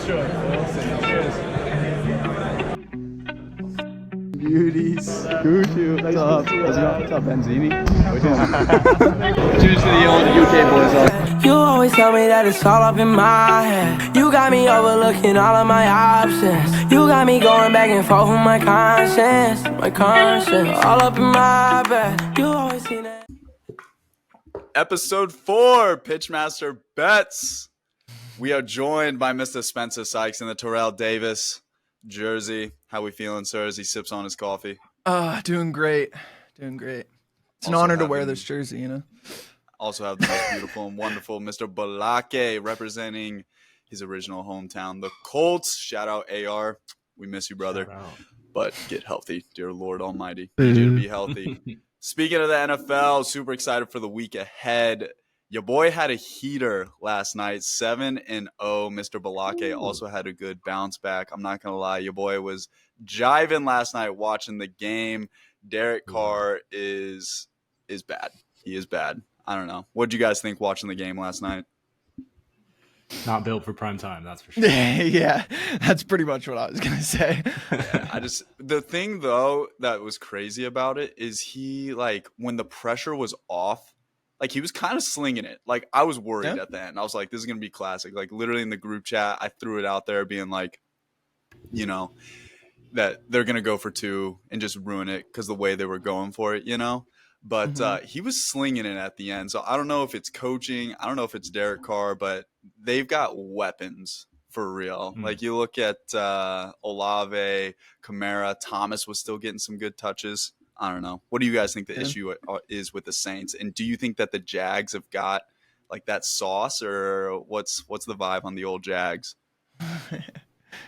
enjoy. Cheers. Beauties. Gucci. What's up? What's up, Benzini? Cheers to the old UK boys. You always tell me that it's all up in my head. You got me overlooking all of my options. You got me going back and forth with my conscience. All up in my bed. You always see that. Episode 4, Pitchmaster Bets. We are joined by Mr. Spencer Sykes in the Terrell Davis jersey. How we feeling, sir, as he sips on his coffee? Doing great. It's an honor to wear this jersey, you know. Also have the most beautiful and wonderful Mr. Balake representing his original hometown, the Colts. Shout out AR. We miss you, brother. But get healthy, dear Lord Almighty. Need you to be healthy. Speaking of the NFL, super excited for the week ahead. Your boy had a heater last night, 7-0. Mr. Balake also had a good bounce back. I'm not going to lie. Your boy was jiving last night watching the game. Derek Carr is bad. He is bad. I don't know. What did you guys think watching the game last night? Not built for prime time, that's for sure. Yeah, that's pretty much what I was going to say. Yeah, the thing, though, that was crazy about it is he, like, when the pressure was off, like, he was kind of slinging it. Like, I was worried at the end. I was like, this is going to be classic. Like, literally in the group chat, I threw it out there being like, you know, that they're going to go for 2 and just ruin it because the way they were going for it, you know. But he was slinging it at the end. So I don't know if it's coaching. I don't know if it's Derek Carr, but they've got weapons for real. Like, you look at Olave, Kamara, Thomas was still getting some good touches. I don't know. What do you guys think the issue is with the Saints? And do you think that the Jags have got like that sauce, or what's the vibe on the old Jags?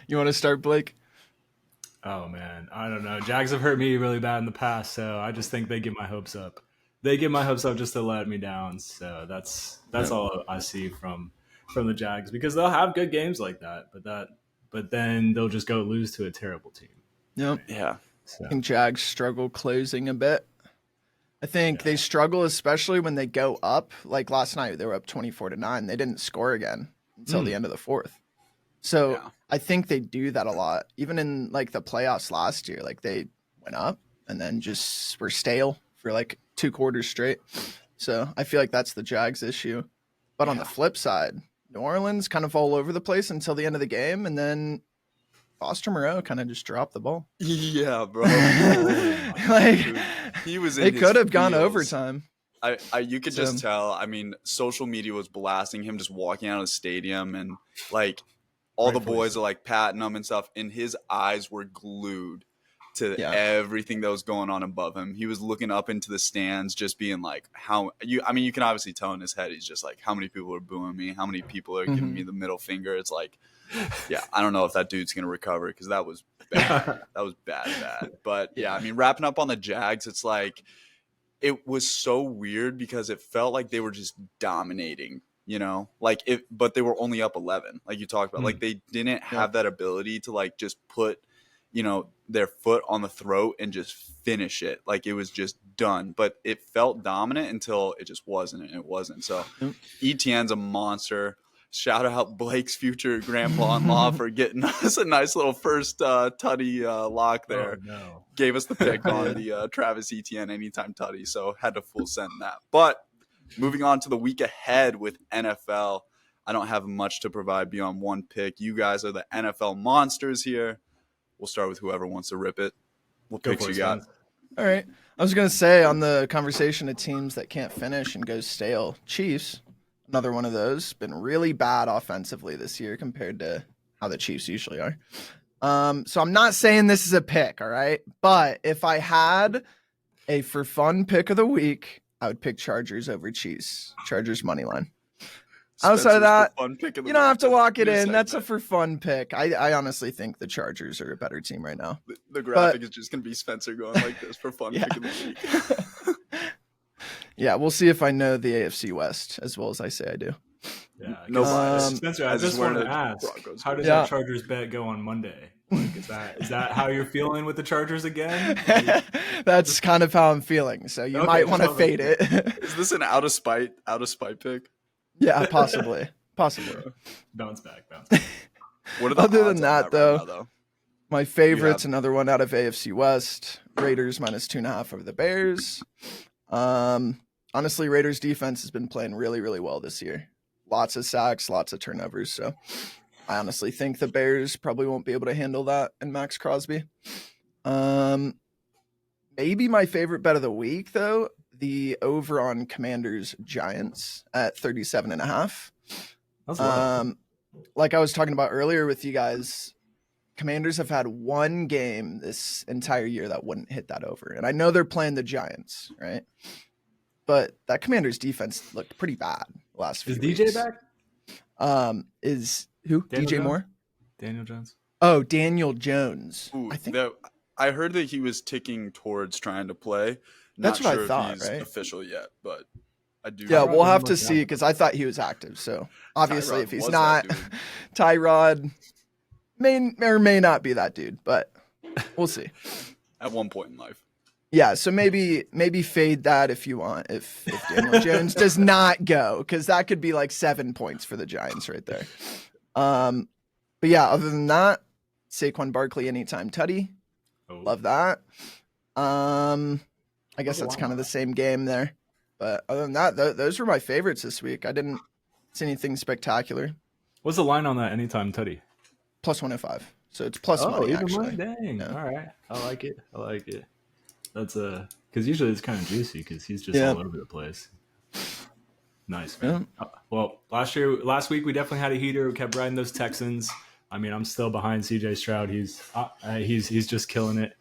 You want to start, Blake? Oh, man. I don't know. Jags have hurt me really bad in the past, so I just think they get my hopes up. They get my hopes up just to let me down. So that's all I see from the Jags, because they'll have good games like that, but then they'll just go lose to a terrible team. Yep. Yeah. So. I think Jags struggle closing a bit. I think they struggle especially when they go up. Like last night, they were up 24-9. They didn't score again until the end of the fourth. So I think they do that a lot. Even in like the playoffs last year, like they went up and then just were stale for like 2 quarters straight. So I feel like that's the Jags issue. But on the flip side, New Orleans kind of all over the place until the end of the game, and then Foster Moreau kind of just dropped the ball. Yeah, bro. Like, dude, he was. It could have gone overtime. You could just tell. I mean, social media was blasting him just walking out of the stadium, and like all the boys are like patting him and stuff, and his eyes were glued to everything that was going on above him. He was looking up into the stands, just being like, you can obviously tell in his head, he's just like, how many people are booing me? How many people are giving me the middle finger? It's like, yeah, I don't know if that dude's going to recover, because that was bad. That was bad. But yeah, I mean, wrapping up on the Jags, it's like, it was so weird because it felt like they were just dominating, you know, like but they were only up 11, like you talked about. Like, they didn't have that ability to like just put, you know, their foot on the throat and just finish it. Like, it was just done. But it felt dominant until it just wasn't, and it wasn't. So ETN's a monster. Shout out Blake's future grandpa-in-law for getting us a nice little first tutty lock there. Oh, no. Gave us the pick on the Travis Etienne anytime tutty, so had to full send that. But moving on to the week ahead with NFL, I don't have much to provide beyond one pick. You guys are the NFL monsters here. We'll start with whoever wants to rip it. What picks you got? All right. I was going to say, on the conversation of teams that can't finish and go stale, Chiefs, another one of those, been really bad offensively this year compared to how the Chiefs usually are. So I'm not saying this is a pick, all right? But if I had a for fun pick of the week, I would pick Chargers over Chiefs. Chargers money line. Outside of that, you don't have to lock it in. That's a for fun pick. I honestly think the Chargers are a better team right now. The graphic is just going to be Spencer going like this for fun pick of the week. Yeah, we'll see if I know the AFC West as well as I say I do. Yeah, no Spencer, I just wanted to ask, how does that Chargers bet go on Monday? Like, is that how you're feeling with the Chargers again? That's kind of how I'm feeling. So you might want to fade it. Is this an out of spite pick? Yeah, possibly. Bounce back. What are the Other odds than on that, right though, now, though? my favorite's another one out of AFC West. Raiders -2.5 over the Bears. Honestly, Raiders defense has been playing really, really well this year. Lots of sacks, lots of turnovers. So I honestly think the Bears probably won't be able to handle that in Max Crosby. Maybe my favorite bet of the week, though, the over on Commanders Giants at 37.5. That's low. Like I was talking about earlier with you guys, Commanders have had one game this entire year that wouldn't hit that over. And I know they're playing the Giants, right? But that Commanders defense looked pretty bad the last few weeks. Is DJ back? Is who? Daniel DJ Jones? Moore? Daniel Jones. Oh, Daniel Jones. Ooh, I think I heard that he was ticking towards trying to play. That's Not what I sure thought, if he's right? official yet, but I do. Yeah, Tyrod we'll have doesn't to look see that because I thought he was active. So obviously, Tyrod if he's was not, that dude. Tyrod may or may not be that dude, but we'll see. At one point in life. Yeah, so maybe fade that if you want. If Daniel Jones does not go, because that could be like 7 points for the Giants right there. But yeah, other than that, Saquon Barkley anytime tutty. Oh. Love that. I guess that's kind of the same game there. But other than that, those were my favorites this week. I didn't see anything spectacular. What's the line on that anytime tutty? Plus 105. So it's plus money, even actually. money? Dang. Yeah. All right. I like it. That's because usually it's kind of juicy because he's just all over the place. Nice, man. Yeah. Well, last week we definitely had a heater. We kept riding those Texans. I mean, I'm still behind CJ Stroud. He's just killing it.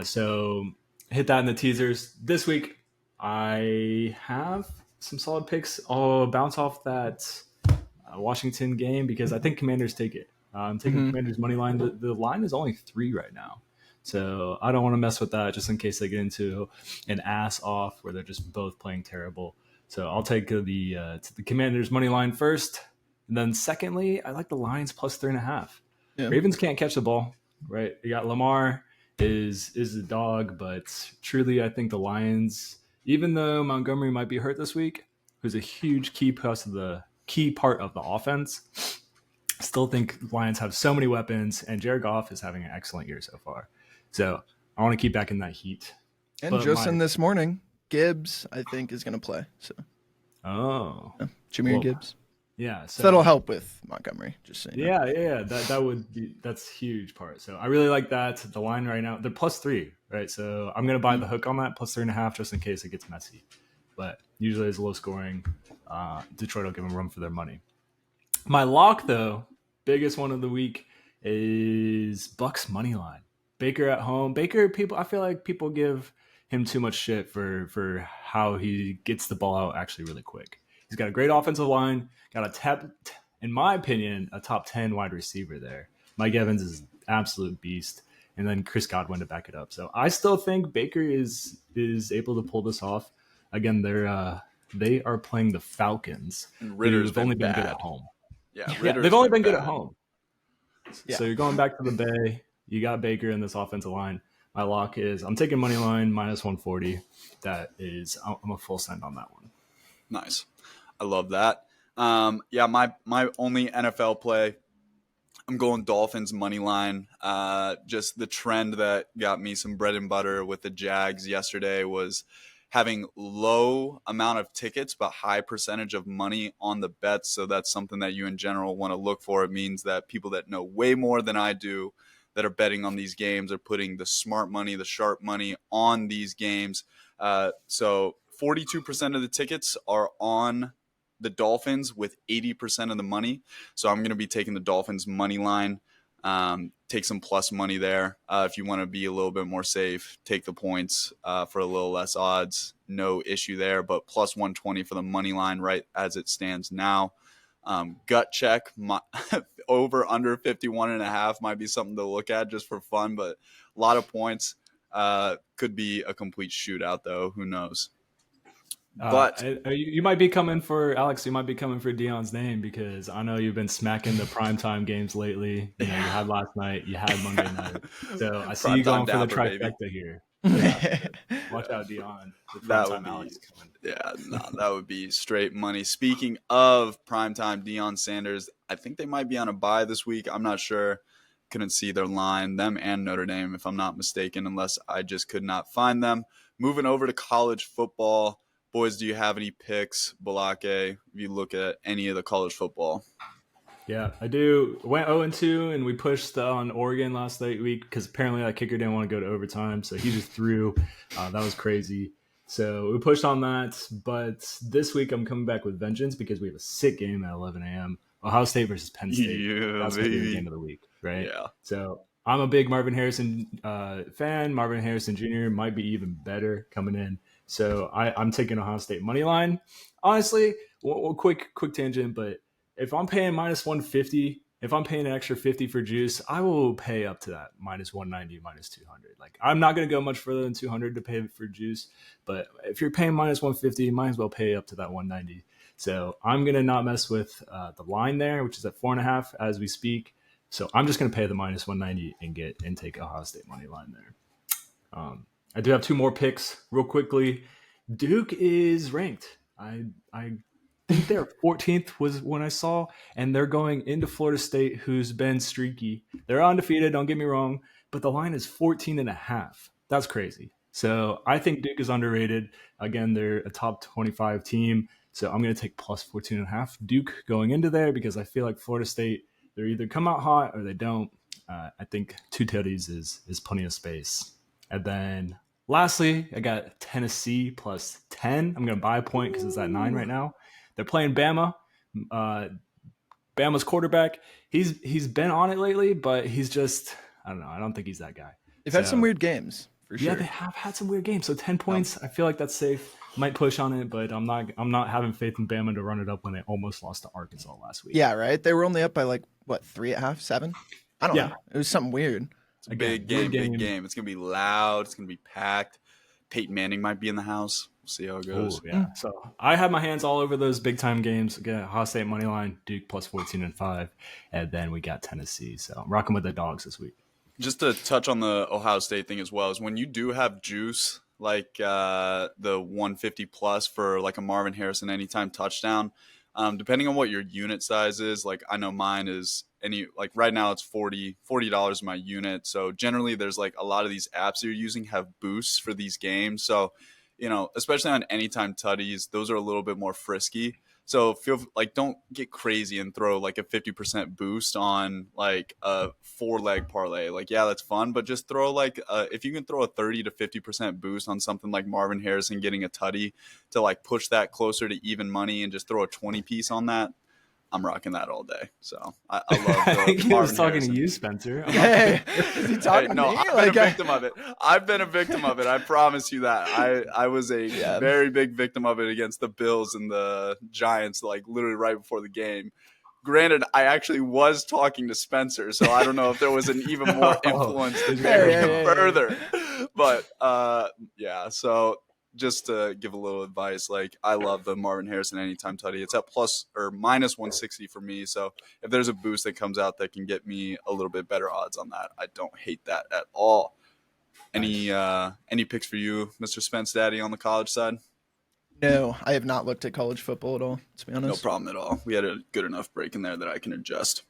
So hit that in the teasers. This week I have some solid picks. I'll bounce off that Washington game because I think Commanders take it. I'm taking Commanders money line. The line is only 3 right now. So I don't want to mess with that just in case they get into an ass off where they're just both playing terrible. So I'll take the Commanders money line first. And then secondly, I like the Lions plus 3.5. Yeah. Ravens can't catch the ball, right? You got Lamar is a dog, but truly I think the Lions, even though Montgomery might be hurt this week, who's a huge key part of the offense, still think Lions have so many weapons, and Jared Goff is having an excellent year so far. So I want to keep back in that heat. And Justin this morning, Gibbs, I think, is going to play. So, Jahmyr Gibbs. Yeah, so that'll help with Montgomery. Just saying. Yeah. That's a huge part. So I really like that. The line right now, they're plus 3, right? So I'm going to buy the hook on that plus 3.5 just in case it gets messy. But usually it's low scoring. Detroit will give them room for their money. My lock, though, biggest one of the week is Bucks money line. Baker at home. Baker, I feel like people give him too much shit for how he gets the ball out actually really quick. He's got a great offensive line, got in my opinion, a top 10 wide receiver there. Mike Evans is an absolute beast, and then Chris Godwin to back it up. So I still think Baker is able to pull this off. Again, they are playing the Falcons. And Ritter's only been good at home. Yeah, they've only been good at home. Yeah. So you're going back to the Bay. You got Baker in this offensive line. My lock is I'm taking money line minus 140. I'm a full send on that one. Nice. I love that. My only NFL play, I'm going Dolphins money line. Just the trend that got me some bread and butter with the Jags yesterday was having low amount of tickets but high percentage of money on the bets. So that's something that you in general want to look for. It means that people that know way more than I do that are betting on these games are putting the smart money, the sharp money on these games. So 42% of the tickets are on the Dolphins with 80% of the money. So I'm going to be taking the Dolphins money line. Take some plus money there. If you want to be a little bit more safe, take the points for a little less odds. No issue there, but plus 120 for the money line right as it stands now. Gut check, over under 51.5 might be something to look at just for fun, but a lot of points. Could be a complete shootout though. Who knows? But you might be coming for Alex. You might be coming for Dion's name because I know you've been smacking the primetime games lately. You had last night, you had Monday night, so I see you going for the trifecta here. Watch out, Dion. The That primetime would be, Alex coming. yeah, no, that would be straight money. Speaking of primetime Deion Sanders, I think they might be on a bye this week. I'm not sure. Couldn't see their line, them and Notre Dame, if I'm not mistaken, unless I just could not find them. Moving over to college football. Boys, do you have any picks, Balake, if you look at any of the college football? Yeah, I do. Went 0-2, and we pushed on Oregon last week because apparently that kicker didn't want to go to overtime, so he just threw. That was crazy. So we pushed on that, but this week I'm coming back with vengeance because we have a sick game at 11 a.m. Ohio State versus Penn State. Yeah, That's going to be the baby. game of the week, right? Yeah. So I'm a big Marvin Harrison fan. Marvin Harrison Jr. might be even better coming in. So I'm taking Ohio State money line. Honestly, quick tangent, but if I'm paying minus 150, if I'm paying an extra 50 for juice, I will pay up to that minus 190, minus 200. Like, I'm not going to go much further than 200 to pay for juice, but if you're paying minus 150, you might as well pay up to that 190. So I'm going to not mess with the line there, which is at 4.5 as we speak. So I'm just going to pay the minus 190 and take Ohio State money line there. I do have two more picks real quickly. Duke is ranked. I think they're 14th was when I saw, and they're going into Florida State, who's been streaky. They're undefeated, don't get me wrong, but the line is 14.5. That's crazy. So I think Duke is underrated. Again, they're a top 25 team, so I'm going to take plus 14.5 Duke going into there because I feel like Florida State, they're either come out hot or they don't. I think two titties is plenty of space. And then lastly, I got Tennessee plus 10. I'm going to buy a point because it's at 9 right now. They're playing Bama. Bama's quarterback. He's been on it lately, but he's just, I don't know. I don't think he's that guy. They've had some weird games for sure. Yeah, they have had some weird games. So 10 points, I feel like that's safe. Might push on it, but I'm not having faith in Bama to run it up when they almost lost to Arkansas last week. Yeah, right. They were only up by 3.5, 7. I don't know. It was something weird. It's a big game. It's gonna be loud. It's gonna be packed. Peyton Manning might be in the house. We'll see how it goes. Ooh, yeah. So I have my hands all over those big time games. Again, Ohio State money line, Duke plus 14.5, and then we got Tennessee. So I'm rocking with the dogs this week. Just to touch on the Ohio State thing as well, is when you do have juice like the 150 plus for like a Marvin Harrison anytime touchdown, depending on what your unit size is, like I know mine is right now it's $40 my unit. So generally there's like a lot of these apps you're using have boosts for these games. So, especially on anytime tutties, those are a little bit more frisky. So don't get crazy and throw like a 50% boost on like a 4-leg parlay. Like, yeah, that's fun, but just throw if you can throw a 30 to 50% boost on something like Marvin Harrison getting a tutty to like push that closer to even money and just throw a 20 piece on that. I'm rocking that all day. So I love the He was talking to you, Spencer. Hey, is he talking to me? I've been a victim of it. I've been a victim of it. I promise you that. I was a very big victim of it against the Bills and the Giants, like literally right before the game. Granted, I actually was talking to Spencer, so I don't know if there was an even more influence to carry him further. But so just to give a little advice, like I love the Marvin Harrison anytime tutty. It's at plus or minus 160 for me. So if there's a boost that comes out that can get me a little bit better odds on that, I don't hate that at all. Any picks for you, Mr. Spence Daddy, on the college side? No, I have not looked at college football at all, to be honest. No problem at all. We had a good enough break in there that I can adjust.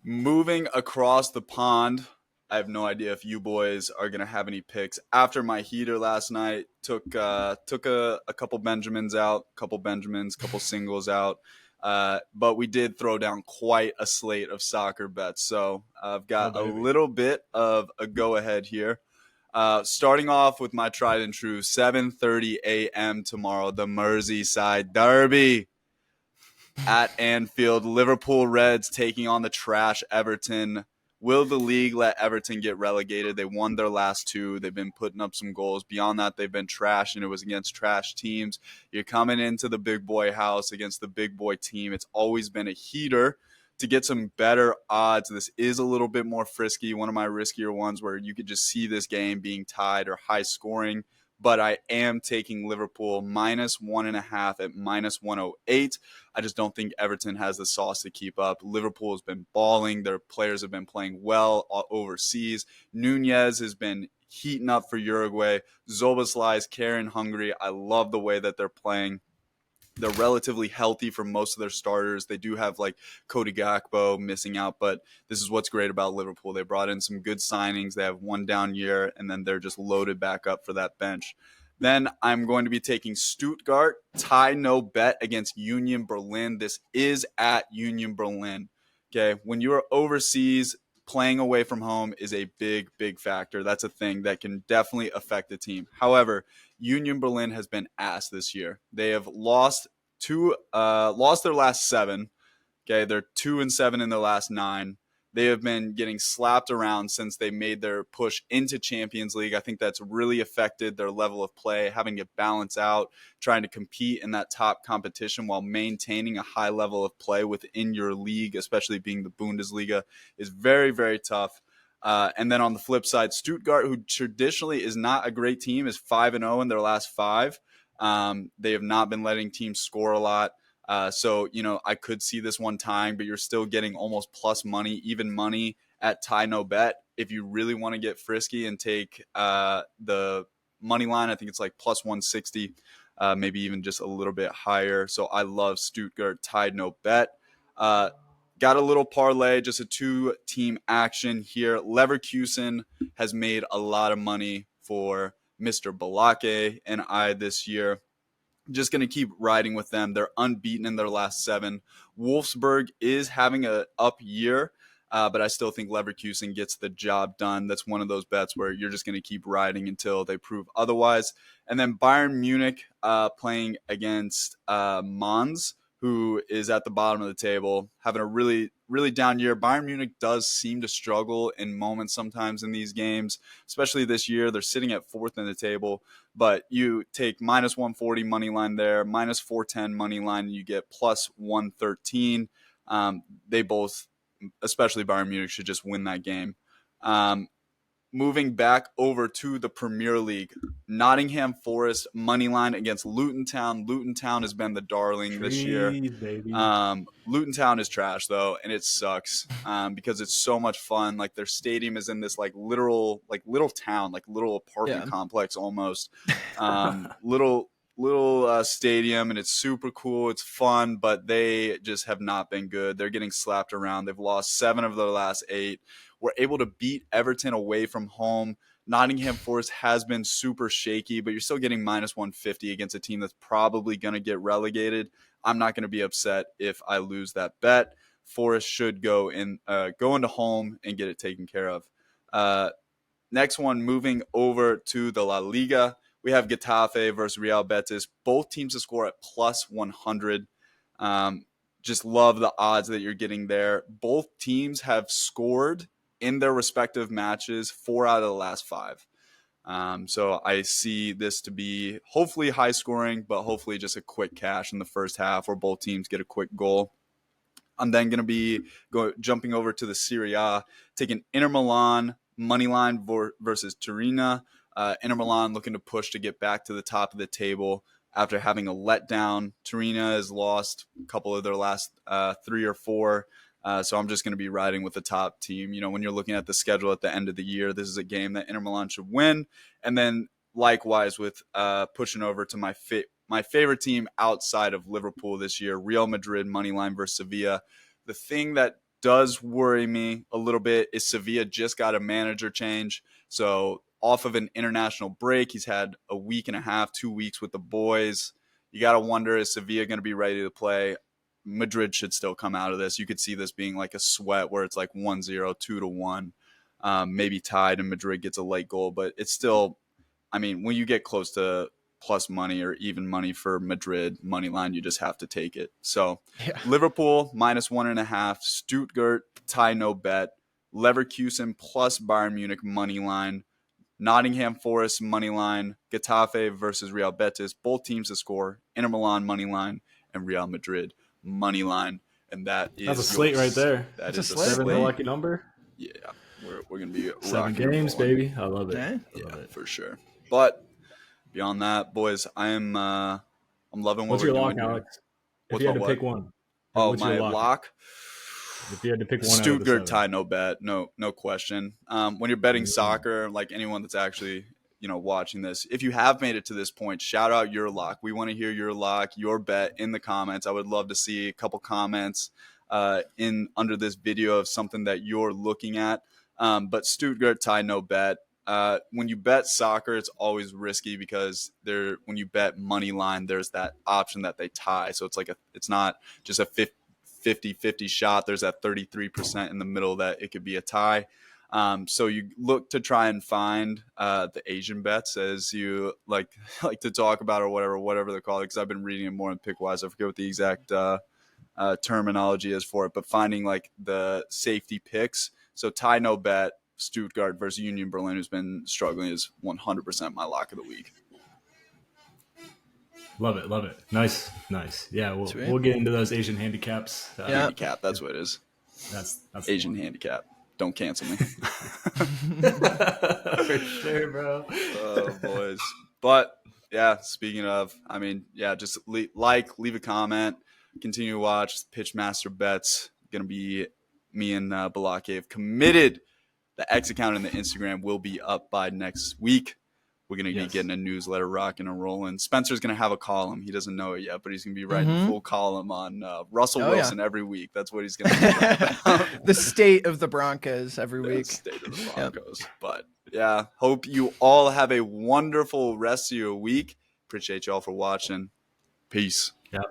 Moving across the pond, I have no idea if you boys are going to have any picks. After my heater last night, took a couple Benjamins out, couple singles out. But we did throw down quite a slate of soccer bets. So I've got a little bit of a go-ahead here. Starting off with my tried and true 7:30 a.m. tomorrow, the Merseyside Derby at Anfield. Liverpool Reds taking on the trash Everton. Will the league let Everton get relegated? They won their last two. They've been putting up some goals. Beyond that, they've been trash, and it was against trash teams. You're coming into the big boy house against the big boy team. It's always been a heater. To get some better odds, this is a little bit more frisky, one of my riskier ones where you could just see this game being tied or high scoring. But I am taking Liverpool minus 1.5 at minus 108. I just don't think Everton has the sauce to keep up. Liverpool has been balling. Their players have been playing well overseas. Nunez has been heating up for Uruguay. Zoboslai is carrying Hungary. I love the way that they're playing. They're relatively healthy for most of their starters. They do have like Cody Gakpo missing out, but this is what's great about Liverpool. They brought in some good signings. They have one down year, and then they're just loaded back up for that bench. Then I'm going to be taking Stuttgart, tie no bet against Union Berlin. This is at Union Berlin. Okay, when you are overseas, playing away from home is a big, big factor. That's a thing that can definitely affect the team. However, Union Berlin has been ass this year. They have lost their last 7. Okay, they're 2-7 in their last 9. They have been getting slapped around since they made their push into Champions League. I think that's really affected their level of play, having to balance out, trying to compete in that top competition while maintaining a high level of play within your league, especially being the Bundesliga, is very, very tough. And then on the flip side, Stuttgart, who traditionally is not a great team, is 5-0 in their last 5. They have not been letting teams score a lot. So, I could see this one tying, but you're still getting almost plus money, even money at tie no bet. If you really want to get frisky and take the money line, I think it's like plus 160, maybe even just a little bit higher. So I love Stuttgart tie no bet. Got a little parlay, just a 2-team action here. Leverkusen has made a lot of money for Mr. Balake and I this year. Just going to keep riding with them. They're unbeaten in their last 7. Wolfsburg is having an up year, but I still think Leverkusen gets the job done. That's one of those bets where you're just going to keep riding until they prove otherwise. And then Bayern Munich playing against Mons, who is at the bottom of the table, having a really, really down year. Bayern Munich does seem to struggle in moments sometimes in these games, especially this year. They're sitting at 4th in the table, but you take minus 140 money line there, minus 410 money line, you get plus 113. They both, especially Bayern Munich, should just win that game. Moving back over to the Premier League, Nottingham Forest money line against Luton Town. Luton Town has been the darling this year. Baby. Luton Town is trash though, and it sucks because it's so much fun. Like their stadium is in this like little town, like little apartment complex almost. Little stadium, and it's super cool. It's fun, but they just have not been good. They're getting slapped around. They've lost 7 of their last 8. Were able to beat Everton away from home. Nottingham Forest has been super shaky, but you're still getting minus 150 against a team that's probably going to get relegated. I'm not going to be upset if I lose that bet. Forest should go into home and get it taken care of. Next one, moving over to the La Liga, we have Getafe versus Real Betis. Both teams to score at plus 100. Just love the odds that you're getting there. Both teams have scored in their respective matches 4 out of the last 5. So I see this to be hopefully high scoring, but hopefully just a quick cash in the first half where both teams get a quick goal. I'm then going to be jumping over to the Serie A, taking Inter Milan money line versus Torino. Inter Milan looking to push to get back to the top of the table after having a letdown. Torino has lost a couple of their last 3 or 4. So I'm just going to be riding with the top team. When you're looking at the schedule at the end of the year, this is a game that Inter Milan should win. And then likewise with pushing over to my favorite team outside of Liverpool this year, Real Madrid money line versus Sevilla. The thing that does worry me a little bit is Sevilla just got a manager change. So off of an international break, he's had a week and a half, 2 weeks with the boys. You got to wonder, is Sevilla going to be ready to play? Madrid should still come out of this. You could see this being like a sweat where it's like 1-0, 2-1, maybe tied and Madrid gets a late goal. But it's still, when you get close to plus money or even money for Madrid money line, you just have to take it. So Liverpool minus 1.5, Stuttgart tie no bet, Leverkusen plus Bayern Munich money line, Nottingham Forest money line, Getafe versus Real Betis, both teams to score, Inter Milan money line, and Real Madrid money line. And that's a slate right there. That is a slate. slate. The lucky number. Yeah, we're gonna be 7 games, baby. I love it. Yeah, I love it. For sure. But beyond that, boys, I'm loving what What's we're your doing lock, here. Alex? If you had to pick one. Oh, what's my your lock. If you had to pick one out of the Stuttgart 7. tie, no bet, no question. When you're betting soccer, like anyone that's actually watching this, if you have made it to this point, shout out your lock. We want to hear your lock, your bet in the comments. I would love to see a couple comments in under this video of something that you're looking at. But Stuttgart tie, no bet. When you bet soccer, it's always risky because when you bet money line, there's that option that they tie. So it's not just a 50-50 shot. There's that 33% in the middle that it could be a tie. So you look to try and find the Asian bets, as you like to talk about, or whatever they're called, because I've been reading it more in Pickwise. I forget what the exact terminology is for it, but finding like the safety picks. So tie, no bet, Stuttgart versus Union Berlin, who's been struggling, is 100% my lock of the week. Love it. Nice. Yeah, we'll get into those Asian handicaps. Handicap, that's what it is. That's Asian handicap. Don't cancel me. For sure, bro. Oh, boys. But yeah, speaking of, I mean, yeah, just leave a comment, continue to watch Pitchmaster Bets. Gonna be me and Balake have committed. The X account and the Instagram will be up by next week. We're going to be getting a newsletter rocking and rolling. Spencer's going to have a column. He doesn't know it yet, but he's going to be writing a full column on Russell Wilson every week. That's what he's going to do. The state of the Broncos every week. State of the Broncos. Yep. But yeah, hope you all have a wonderful rest of your week. Appreciate y'all for watching. Peace. Yep.